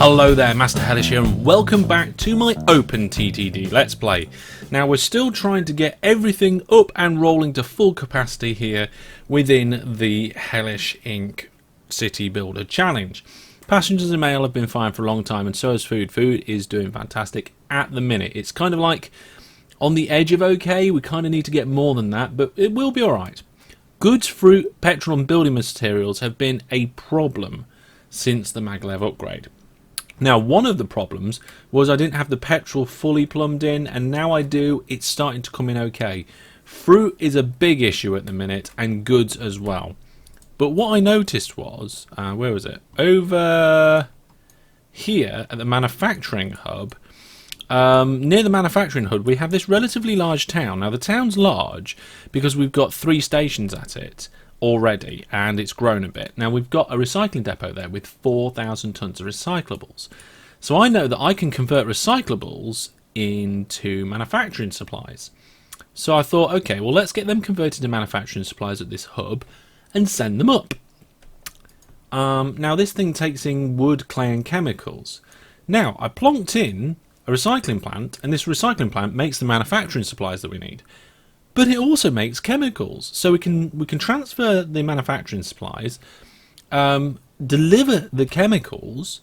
Hello there, Master Hellish here, and welcome back to my OpenTTD Let's Play. Now, we're still trying to get everything up and rolling to full capacity here within the Hellish Inc. City Builder Challenge. Passengers and mail have been fine for a long time, and so is food. Food is doing fantastic at the minute. It's kind of like on the edge of okay. We kind of need to get more than that, but it will be alright. Goods, fruit, petrol and building materials have been a problem since the MacLeod upgrade. Now, one of the problems was I didn't have the petrol fully plumbed in, and now I do. It's starting to come in okay. Fruit is a big issue at the minute, and goods as well. But what I noticed was, where was it? Over here at the manufacturing hub, near the manufacturing hub, we have this relatively large town. Now, the town's large because we've got 3 stations at it already, and it's grown a bit. Now, we've got a recycling depot there with 4,000 tons of recyclables. So I know that I can convert recyclables into manufacturing supplies. So I thought, okay, well, let's get them converted to manufacturing supplies at this hub and send them up. Now, this thing takes in wood, clay and chemicals. Now, I plonked in a recycling plant, and this recycling plant makes the manufacturing supplies that we need. But it also makes chemicals, so we can transfer the manufacturing supplies, deliver the chemicals,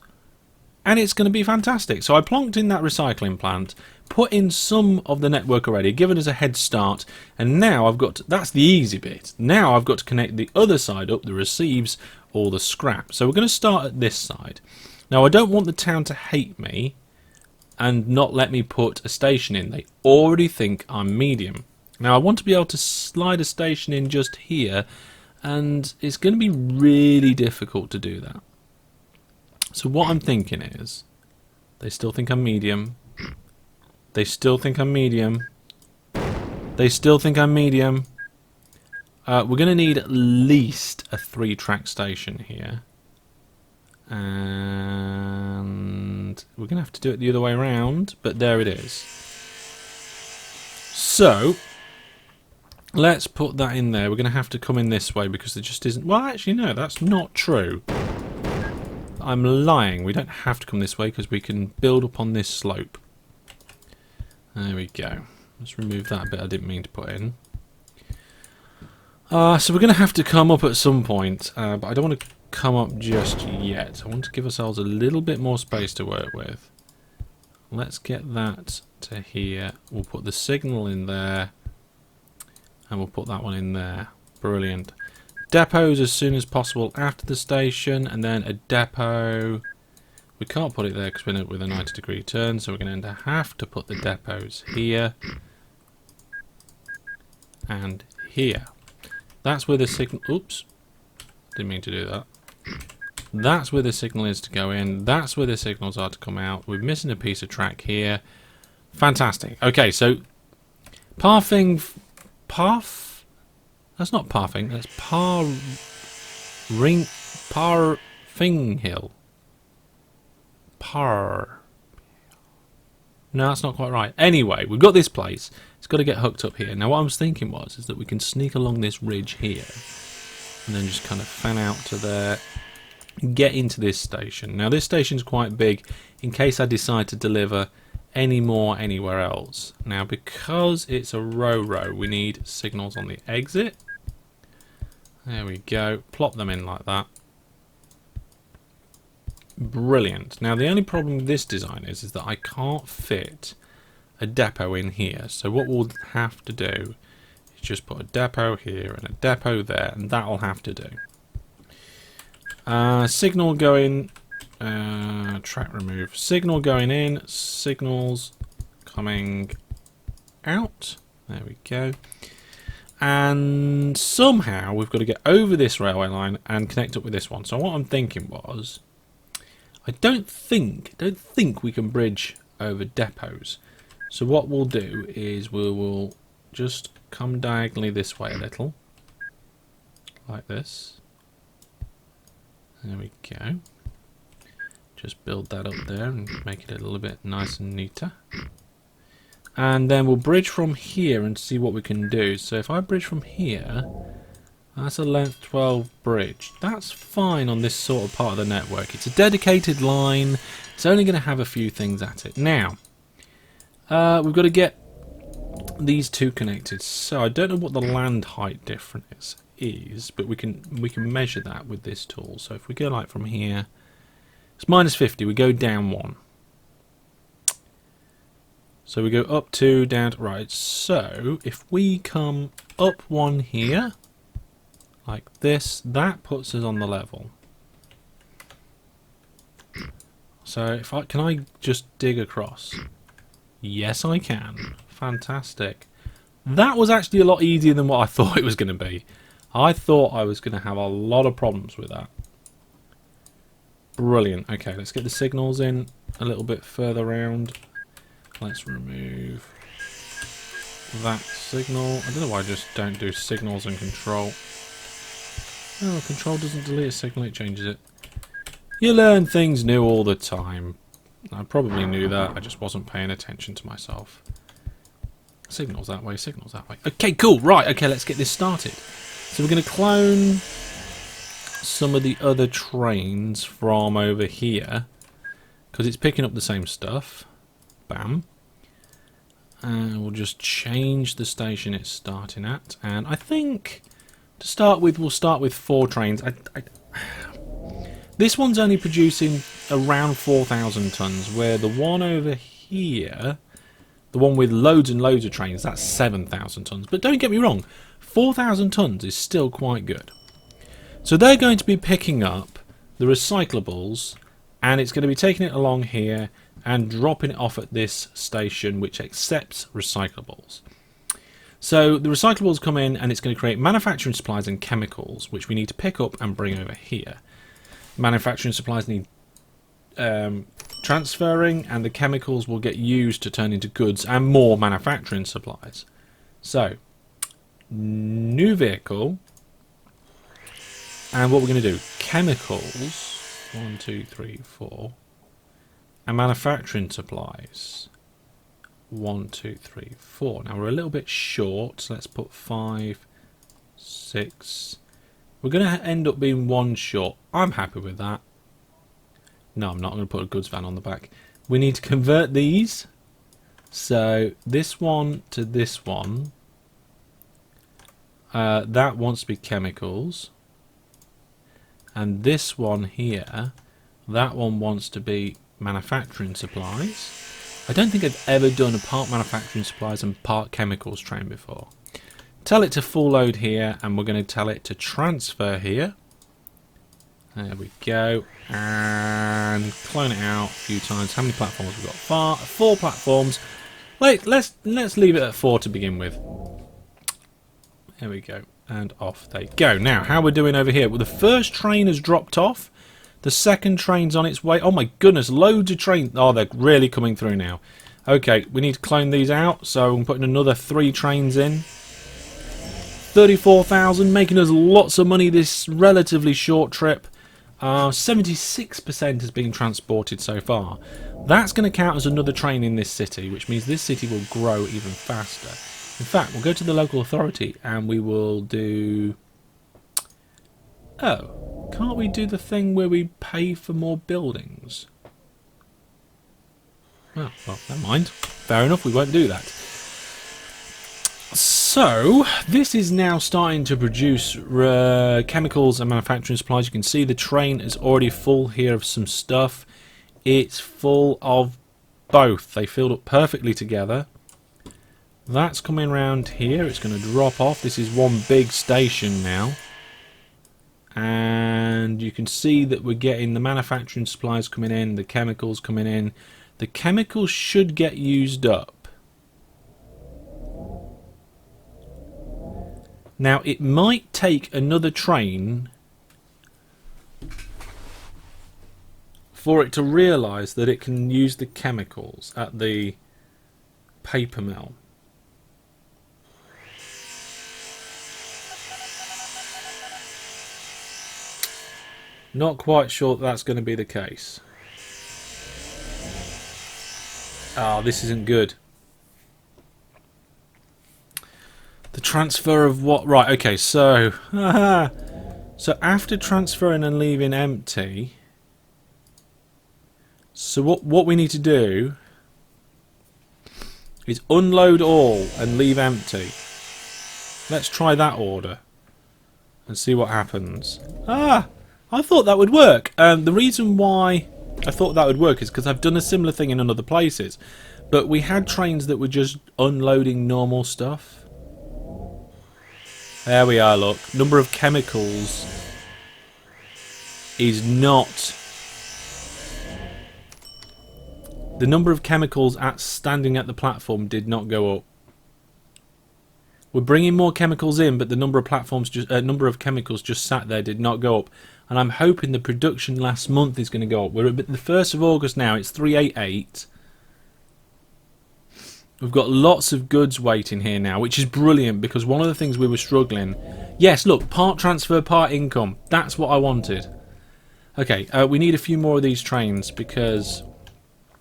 and it's going to be fantastic. So I plonked in that recycling plant, put in some of the network already, given us a head start, and now I've got to, that's the easy bit. Now I've got to connect the other side up, the receives or the scrap. So we're going to start at this side. Now, I don't want the town to hate me and not let me put a station in. They already think I'm medium. Now, I want to be able to slide a station in just here, and it's going to be really difficult to do that. So what I'm thinking is, they still think I'm medium. They still think I'm medium. They still think I'm medium. We're going to need at least a 3-track station here. And we're going to have to do it the other way around, but there it is. So let's put that in there. We're going to have to come in this way because there just isn't... Well, actually, no, that's not true. I'm lying. We don't have to come this way because we can build up on this slope. There we go. Let's remove that bit I didn't mean to put in. So we're going to have to come up at some point, but I don't want to come up just yet. I want to give ourselves a little bit more space to work with. Let's get that to here. We'll put the signal in there. And we'll put that one in there. Brilliant. Depots as soon as possible after the station, and then a depot. We can't put it there because we're with a 90-degree turn, so we're going to have to put the depots here and here. That's where the signal... Oops. Didn't mean to do that. That's where the signal is to go in. That's where the signals are to come out. We're missing a piece of track here. Fantastic. Okay, so pathing... Path? That's not pathing. That's Parfing Hill. No, that's not quite right. Anyway, we've got this place. It's got to get hooked up here. Now, what I was thinking is that we can sneak along this ridge here, and then just kind of fan out to there, get into this station. Now, this station's quite big in case I decide to deliver any more anywhere else. Now, because it's a row, we need signals on the exit. There we go. Plop them in like that. Brilliant. Now, the only problem with this design is that I can't fit a depot in here. So what we'll have to do is just put a depot here and a depot there, and that'll have to do. Signal going... track remove. Signal going in. Signals coming out. There we go. And somehow we've got to get over this railway line and connect up with this one. So what I'm thinking was, I don't think we can bridge over depots. So what we'll do is we will just come diagonally this way a little, like this. There we go. Just build that up there and make it a little bit nice and neater. And then we'll bridge from here and see what we can do. So if I bridge from here, That's a length 12 bridge. That's fine on this sort of part of the network. It's a dedicated line It's only going to have a few things at it. Now, we've got to get these two connected. So I don't know what the land height difference is, but we can measure that with this tool. So if we go like from here, it's -50. We go down 1. So we go up 2, down to right. So if we come up 1 here, like this, that puts us on the level. So can I just dig across? Yes, I can. Fantastic. That was actually a lot easier than what I thought it was going to be. I thought I was going to have a lot of problems with that. Brilliant. Okay, let's get the signals in a little bit further round. Let's remove that signal. I don't know why I just don't do signals and control. Oh, control doesn't delete a signal, it changes it. You learn things new all the time. I probably knew that, I just wasn't paying attention to myself. Signals that way, signals that way. Okay, cool, right, okay, let's get this started. So we're going to clone some of the other trains from over here, because it's picking up the same stuff. Bam. And we'll just change the station it's starting at. And I think, to start with, we'll start with 4 trains. This one's only producing around 4,000 tons, where the one over here, the one with loads and loads of trains, that's 7,000 tons. But don't get me wrong, 4,000 tons is still quite good. So they're going to be picking up the recyclables, and it's going to be taking it along here and dropping it off at this station which accepts recyclables. So the recyclables come in and it's going to create manufacturing supplies and chemicals which we need to pick up and bring over here. Manufacturing supplies need transferring, and the chemicals will get used to turn into goods and more manufacturing supplies. So, new vehicle, and what we're going to do, chemicals, 1, 2, 3, 4, and manufacturing supplies, 1, 2, 3, 4. Now we're a little bit short, so let's put 5, 6. We're going to end up being 1 short. I'm happy with that. No, I'm not going to put a goods van on the back. We need to convert these. So this one to this one. That wants to be chemicals. And this one here, that one wants to be manufacturing supplies. I don't think I've ever done a part manufacturing supplies and part chemicals train before. Tell it to full load here, and we're going to tell it to transfer here. There we go, and clone it out a few times. How many platforms we've got? 4 platforms. Let's leave it at 4 to begin with. There we go, and off they go. Now, how we're doing over here? Well, the first train has dropped off. The second train's on its way. Oh my goodness, loads of trains. Oh, they're really coming through now. Okay, we need to clone these out, so I'm putting another 3 trains in. 34,000, making us lots of money this relatively short trip. 76% has been transported so far. That's going to count as another train in this city, which means this city will grow even faster. In fact, we'll go to the local authority and we will do... Oh, can't we do the thing where we pay for more buildings? Oh, well, never mind. Fair enough, we won't do that. So, this is now starting to produce chemicals and manufacturing supplies. You can see the train is already full here of some stuff. It's full of both. They filled up perfectly together. That's coming around here. It's going to drop off. This is one big station now. And you can see that we're getting the manufacturing supplies coming in, the chemicals coming in. The chemicals should get used up. Now, it might take another train for it to realise that it can use the chemicals at the paper mill. Not quite sure that's going to be the case. Oh, this isn't good. The transfer of what? Right, okay, so... so after transferring and leaving empty... So what we need to do is unload all and leave empty. Let's try that order and see what happens. Ah, I thought that would work. The reason why I thought that would work is because I've done a similar thing in other places. But we had trains that were just unloading normal stuff. There we are, look. Number of chemicals is not... The number of chemicals standing at the platform did not go up. We're bringing more chemicals in, but the number of number of chemicals just sat there did not go up. And I'm hoping the production last month is going to go up. We're at the 1st of August now. It's 388. We've got lots of goods waiting here now, which is brilliant because one of the things we were struggling... Yes, look, part transfer, part income. That's what I wanted. Okay, we need a few more of these trains because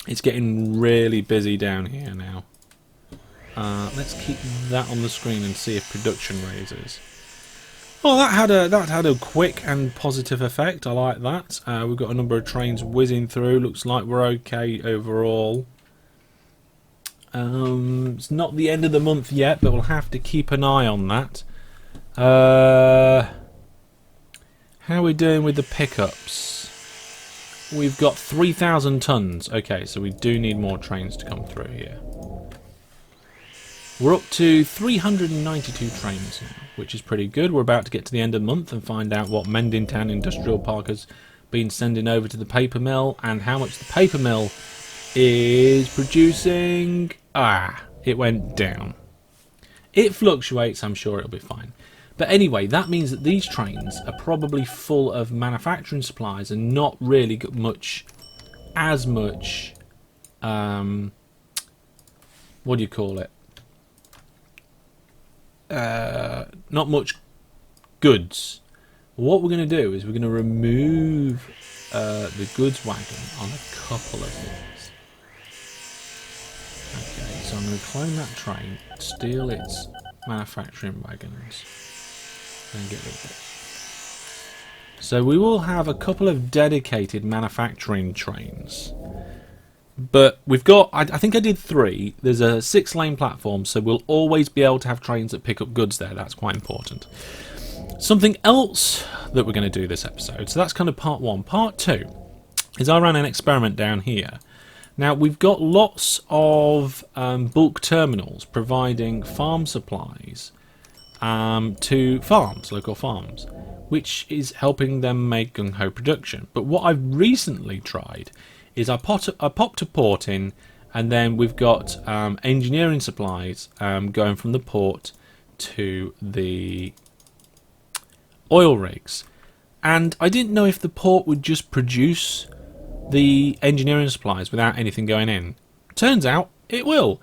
it's getting really busy down here now. Let's keep that on the screen and see if production raises. Well, that had a quick and positive effect. I like that. We've got a number of trains whizzing through. Looks like we're okay overall. It's not the end of the month yet, but we'll have to keep an eye on that. How are we doing with the pickups? We've got 3,000 tons. Okay, so we do need more trains to come through here. We're up to 392 trains now, which is pretty good. We're about to get to the end of the month and find out what Mendingtown Industrial Park has been sending over to the paper mill and how much the paper mill is producing. Ah, it went down. It fluctuates, I'm sure it'll be fine. But anyway, that means that these trains are probably full of manufacturing supplies and not really got as much, what do you call it? Not much goods. What we're going to do is we're going to remove the goods wagon on a couple of things. Okay, so I'm going to clone that train, steal its manufacturing wagons, and get rid of it. So we will have a couple of dedicated manufacturing trains. But we've got, I think I did 3. There's a 6-lane platform, so we'll always be able to have trains that pick up goods there. That's quite important. Something else that we're going to do this episode, so that's kind of part 1. Part 2 is I ran an experiment down here. Now, we've got lots of bulk terminals providing farm supplies to farms, local farms, which is helping them make gung-ho production. But what I've recently tried is I popped a port in, and then we've got engineering supplies going from the port to the oil rigs. And I didn't know if the port would just produce the engineering supplies without anything going in. Turns out it will.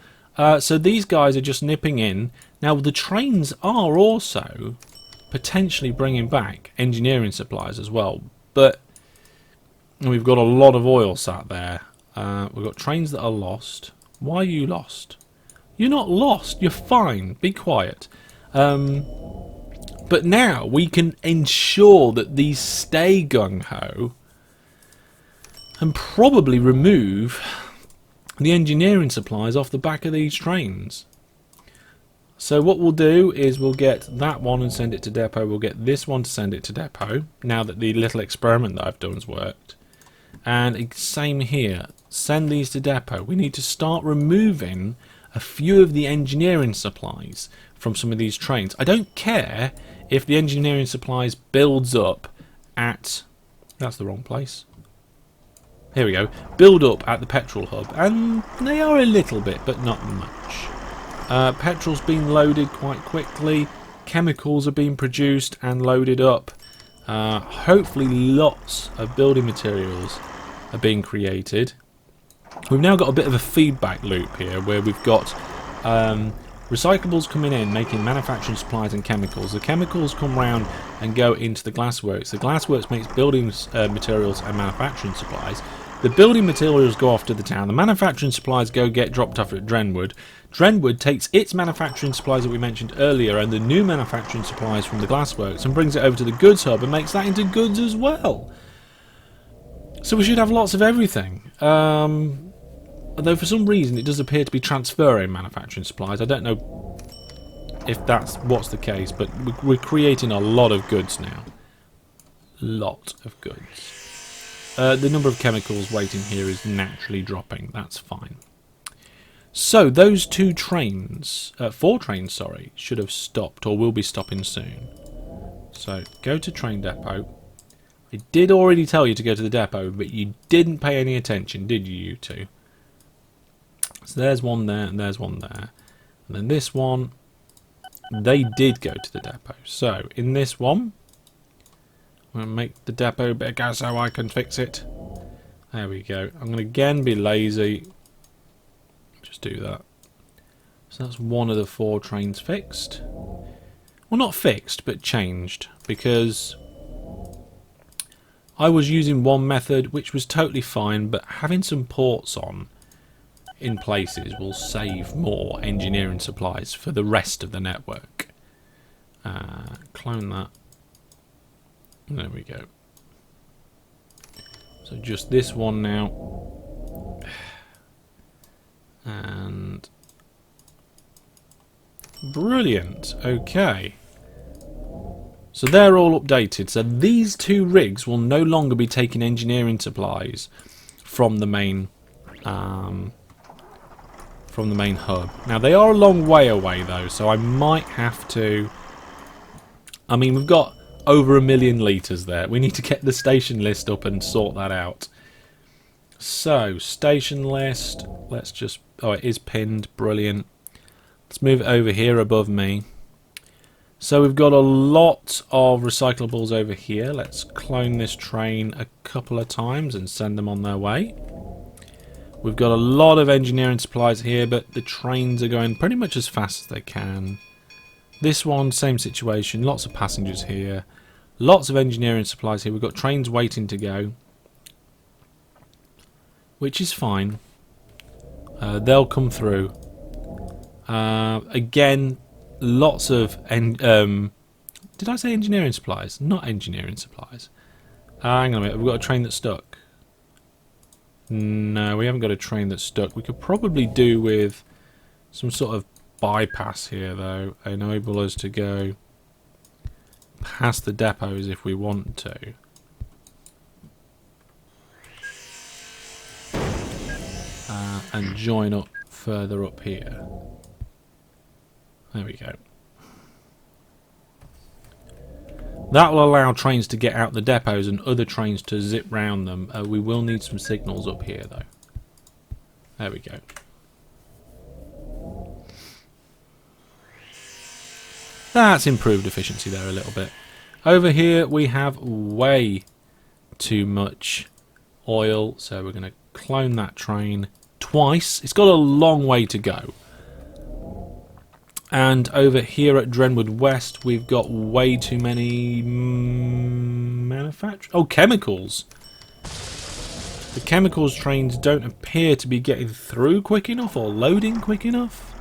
So these guys are just nipping in. Now the trains are also potentially bringing back engineering supplies as well, but we've got a lot of oil sat there. We've got trains that are lost. Why are you lost? You're not lost. You're fine. Be quiet. But now we can ensure that these stay gung-ho and probably remove the engineering supplies off the back of these trains. So what we'll do is we'll get that one and send it to depot. We'll get this one to send it to depot, now that the little experiment that I've done has worked. And same here. Send these to depot. We need to start removing a few of the engineering supplies from some of these trains. I don't care if the engineering supplies builds up at... That's the wrong place. Here we go. Build up at the petrol hub. And they are a little bit, but not much. Petrol's been loaded quite quickly. Chemicals are being produced and loaded up. Hopefully lots of building materials are being created. We've now got a bit of a feedback loop here where we've got recyclables coming in, making manufacturing supplies and chemicals. The chemicals come round and go into the glassworks. The glassworks makes building materials and manufacturing supplies. The building materials go off to the town. The manufacturing supplies get dropped off at Drenwood. Drenwood takes its manufacturing supplies that we mentioned earlier and the new manufacturing supplies from the glassworks and brings it over to the goods hub and makes that into goods as well. So we should have lots of everything. Although for some reason it does appear to be transferring manufacturing supplies. I don't know if that's what's the case, but we're creating a lot of goods now. Lot of goods. The number of chemicals waiting here is naturally dropping. That's fine. So those 4 trains, sorry, should have stopped or will be stopping soon. So go to train depot. I did already tell you to go to the depot, but you didn't pay any attention, did you two? So there's one there and there's one there. And then this one, they did go to the depot. So in this one, I'm going to make the depot bigger so I can fix it. There we go. I'm going to again be lazy. Just do that. So that's one of the 4 trains fixed. Well, not fixed, but changed. Because I was using one method, which was totally fine, but having some ports on in places will save more engineering supplies for the rest of the network. Clone that. There we go. So just this one now. And brilliant. Okay. So they're all updated. So these 2 rigs will no longer be taking engineering supplies from the main hub. Now they are a long way away though, so I might have to. I mean, we've got over 1 million litres there. We need to get the station list up and sort that out. So station list. Let's just. Oh, it is pinned. Brilliant. Let's move it over here above me. So we've got a lot of recyclables over here. Let's clone this train a couple of times and send them on their way. We've got a lot of engineering supplies here, but the trains are going pretty much as fast as they can. This one, same situation. Lots of passengers here. Lots of engineering supplies here. We've got trains waiting to go, which is fine. They'll come through. Again, lots of... did I say engineering supplies? Not engineering supplies. Hang on a minute. We've got a train that's stuck. No, we haven't got a train that's stuck. We could probably do with some sort of bypass here, though. Enable us to go past the depots if we want to. And join up further up here. There we go. That will allow trains to get out the depots and other trains to zip round them. We will need some signals up here though. There we go. That's improved efficiency there a little bit. Over here we have way too much oil, so we're going to clone that train twice. It's got a long way to go. And over here at Drenwood West, we've got way too many chemicals. The chemicals trains don't appear to be getting through quick enough or loading quick enough.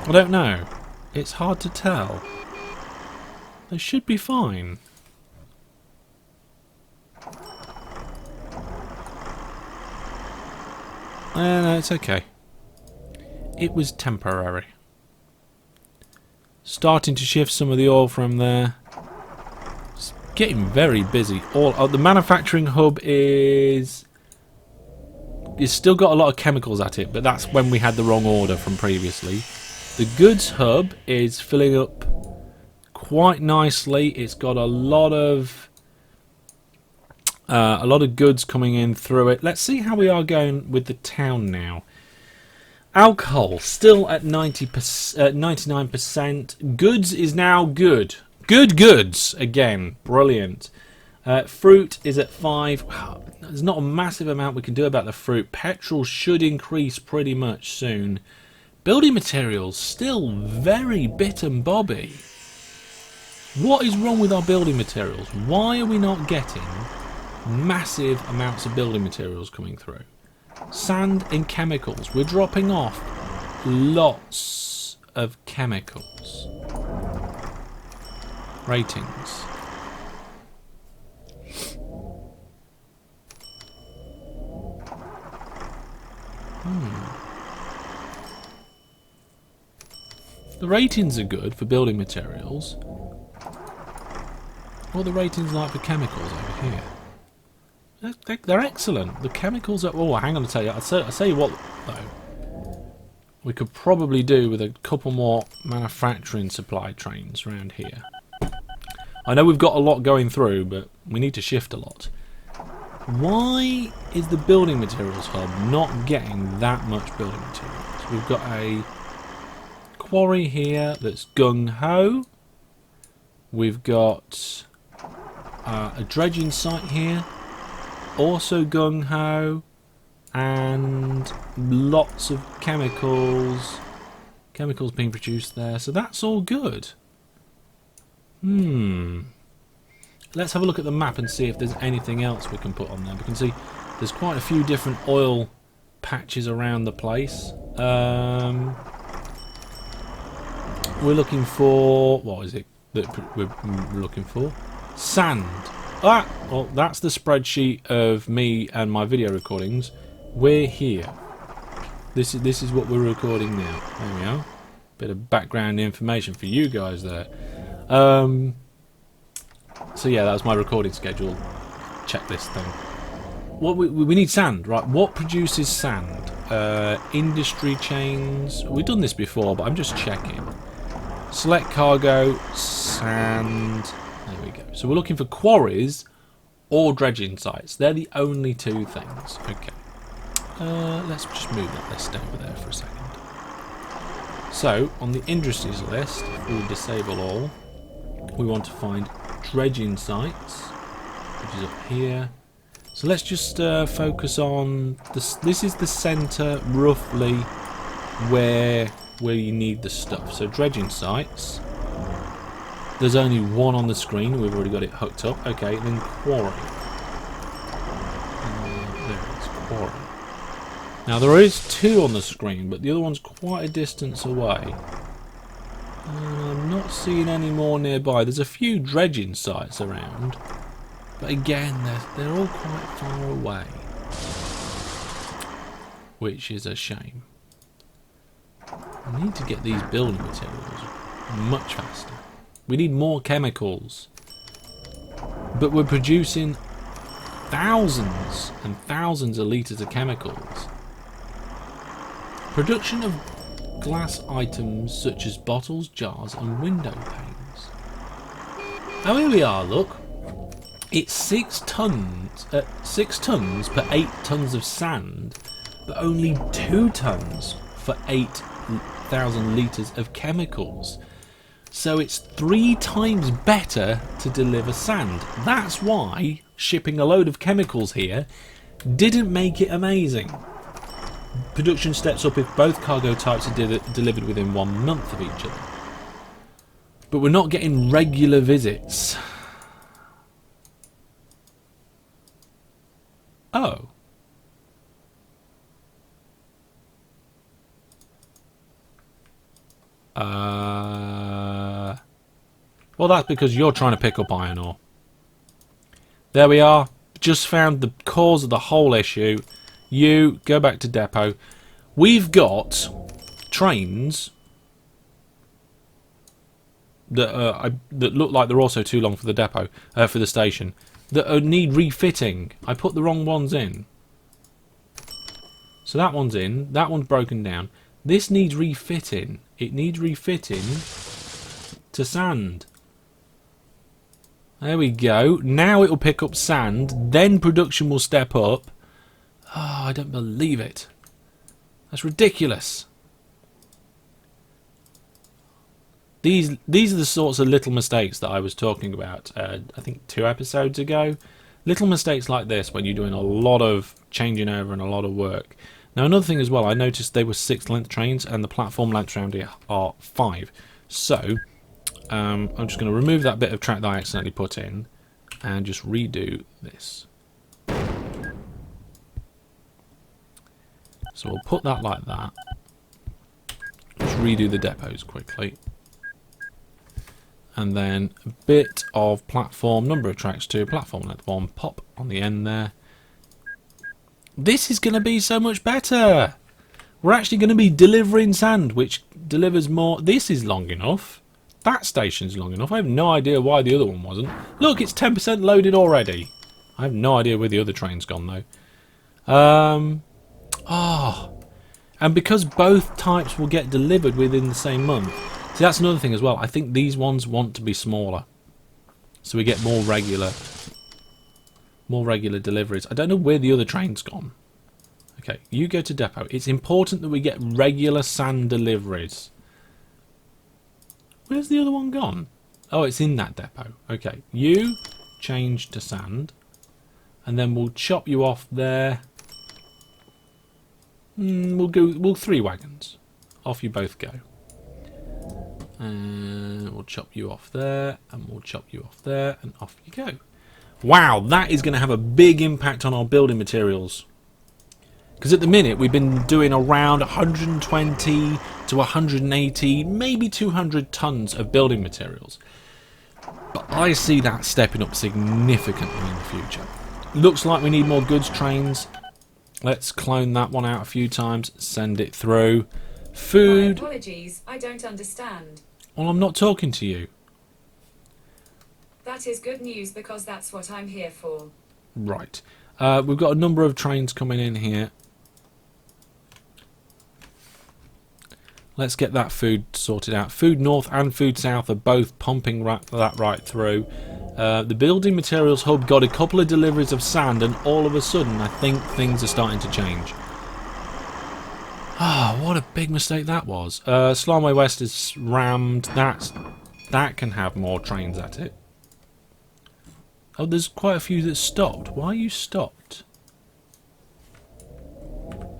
I don't know. It's hard to tell. They should be fine. No, it's okay. It was temporary. Starting to shift some of the oil from there. It's getting very busy. The manufacturing hub is... It's still got a lot of chemicals at it, but that's when we had the wrong order from previously. The goods hub is filling up quite nicely. It's got a lot of goods coming in through it. Let's see how we are going with the town now. Alcohol still at 99%. Goods is now good. Good goods again. Brilliant. Fruit is at 5. There's not a massive amount we can do about the fruit. Petrol should increase pretty much soon. Building materials still very bit and bobby. What is wrong with our building materials? Why are we not getting massive amounts of building materials coming through? Sand and chemicals. We're dropping off lots of chemicals. Ratings. The ratings are good for building materials. What are the ratings like for chemicals over here? They're excellent. The chemicals are... Oh, hang on to tell you. I'll tell you what, though. We could probably do with a couple more manufacturing supply trains around here. I know we've got a lot going through, but we need to shift a lot. Why is the building materials hub not getting that much building materials? We've got a quarry here that's gung-ho. We've got a dredging site here, also gung-ho, and lots of chemicals being produced there, so that's all good. Let's have a look at the map and see if there's anything else we can put on there. We can see there's quite a few different oil patches around the place. We're looking for... what is it that we're looking for? Sand. Ah! Well, that's the spreadsheet of me and my video recordings. We're here. This is what we're recording now. There we are. Bit of background information for you guys there. So yeah, that was my recording schedule checklist thing. What we need sand, right? What produces sand? Industry chains. We've done this before, but I'm just checking. Select cargo, sand. There we go. So we're looking for quarries or dredging sites. They're the only two things. Okay. Let's just move that list over there for a second. So on the industries list, if we disable all, we want to find dredging sites, which is up here. So let's just focus on this. This is the centre, roughly, where you need the stuff. So dredging sites. There's only one on the screen. We've already got it hooked up. Okay, then quarry. There it is, quarry. Now there is two on the screen, but the other one's quite a distance away. I'm not seeing any more nearby. There's a few dredging sites around, but again, they're all quite far away, which is a shame. We need to get these building materials much faster. We need more chemicals, but we're producing thousands and thousands of litres of chemicals. Production of glass items such as bottles, jars and window panes. Oh, here we are, look. It's 6 tons per 8 tons of sand, but only 2 tons for 8,000 litres of chemicals. So it's 3 times better to deliver sand. That's why shipping a load of chemicals here didn't make it amazing. Production steps up if both cargo types are delivered within 1 month of each other. But we're not getting regular visits. Oh. Well, that's because you're trying to pick up iron ore. There we are. Just found the cause of the whole issue. You go back to depot. We've got trains that look like they're also too long for the depot, for the station, that need refitting. I put the wrong ones in. So that one's in. That one's broken down. This needs refitting. It needs refitting to sand. There we go. Now it will pick up sand. Then production will step up. Oh, I don't believe it. That's ridiculous. These are the sorts of little mistakes that I was talking about, I think 2 episodes ago. Little mistakes like this when you're doing a lot of changing over and a lot of work. Now another thing as well, I noticed they were 6 length trains and the platform lengths around here are 5. So I'm just going to remove that bit of track that I accidentally put in and just redo this. So we'll put that like that. Just redo the depots quickly. And then a bit of platform, number of tracks 2, platform length 1, pop on the end there. This is going to be so much better. We're actually going to be delivering sand, which delivers more. This is long enough. That station's long enough. I have no idea why the other one wasn't. Look, it's 10% loaded already. I have no idea where the other train's gone, though. And because both types will get delivered within the same month. See, that's another thing as well. I think these ones want to be smaller, so we get more regular deliveries. I don't know where the other train's gone. Okay, you go to depot. It's important that we get regular sand deliveries. Where's the other one gone? Oh, it's in that depot. Okay, you change to sand, and then we'll chop you off there. We'll 3 wagons. Off you both go. And we'll chop you off there, and we'll chop you off there, and off you go. Wow, that is going to have a big impact on our building materials. Because at the minute we've been doing around 120 to 180, maybe 200 tons of building materials. But I see that stepping up significantly in the future. Looks like we need more goods trains. Let's clone that one out a few times, send it through. Food. My apologies, I don't understand. Well, I'm not talking to you. That is good news because that's what I'm here for. Right. We've got a number of trains coming in here. Let's get that food sorted out. Food North and Food South are both pumping that right through. The building materials hub got a couple of deliveries of sand, and all of a sudden I think things are starting to change. Ah, what a big mistake that was. Slamway West is rammed. That can have more trains at it. Oh, there's quite a few that stopped. Why are you stopped?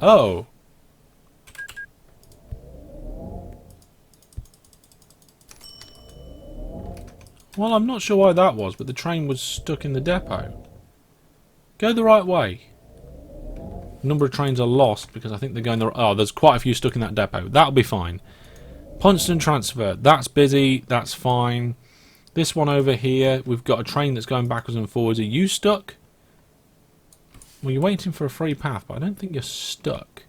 Oh. Well, I'm not sure why that was, but the train was stuck in the depot. Go the right way. A number of trains are lost because I think they're going the... Oh, there's quite a few stuck in that depot. That'll be fine. Punxsutawn transfer. That's busy. That's fine. This one over here, we've got a train that's going backwards and forwards. Are you stuck? Well, you're waiting for a free path, but I don't think you're stuck.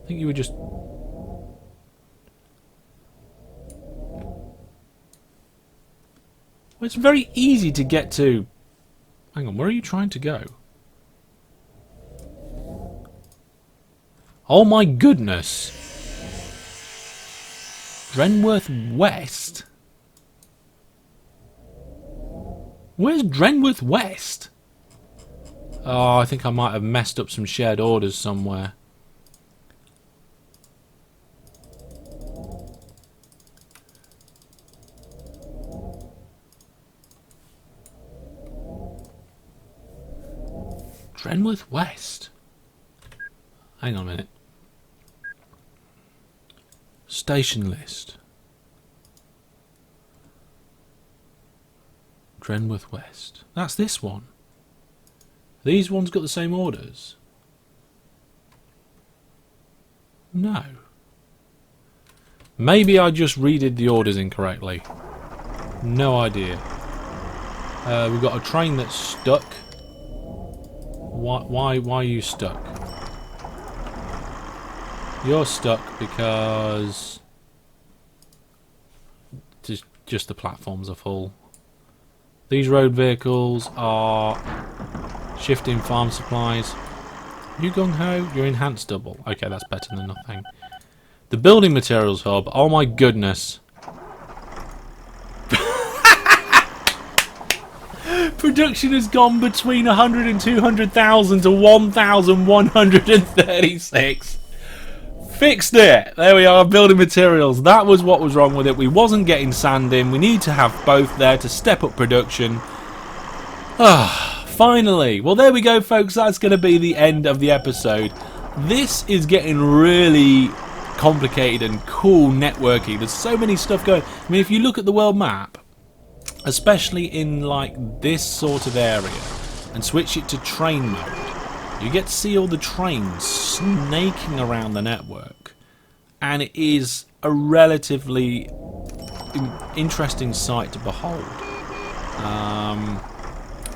I think you were just... Well, it's very easy to get to... Hang on, where are you trying to go? Oh my goodness! Drenworth West? Where's Drenworth West? Oh, I think I might have messed up some shared orders somewhere. Drenworth West? Hang on a minute. Station list. Drenworth West. That's this one. These ones got the same orders? No. Maybe I just redid the orders incorrectly. No idea. We've got a train that's stuck. Why are you stuck? You're stuck because just the platforms are full. These road vehicles are shifting farm supplies. You gung-ho? You're enhanced double. Okay, that's better than nothing. The building materials hub. Oh my goodness. Production has gone between 100 and 200,000 to 1,136. Fixed it. There we are, building materials. That was what was wrong with it. We wasn't getting sand in. We need to have both there to step up production. Ah, finally. Well, there we go, folks. That's going to be the end of the episode. This is getting really complicated and cool networking. There's so many stuff going. I mean, if you look at the world map, especially in like this sort of area, and switch it to train mode, you get to see all the trains snaking around the network, and it is a relatively interesting sight to behold.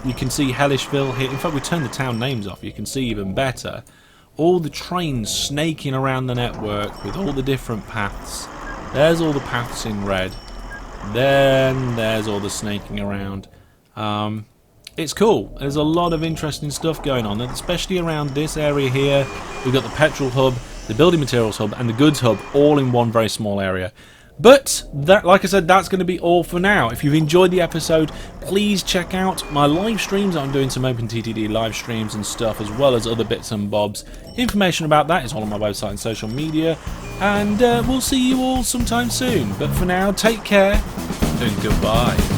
You can see Hellishville here. In fact, we turned the town names off. You can see even better all the trains snaking around the network with all the different paths. There's all the paths in red. Then there's all the snaking around. It's cool. There's a lot of interesting stuff going on, especially around this area here. We've got the petrol hub, the building materials hub, and the goods hub all in one very small area. But that, like I said, that's going to be all for now. If you've enjoyed the episode, please check out my live streams. I'm doing some OpenTTD live streams and stuff, as well as other bits and bobs. Information about that is all on my website and social media. And we'll see you all sometime soon. But for now, take care and goodbye.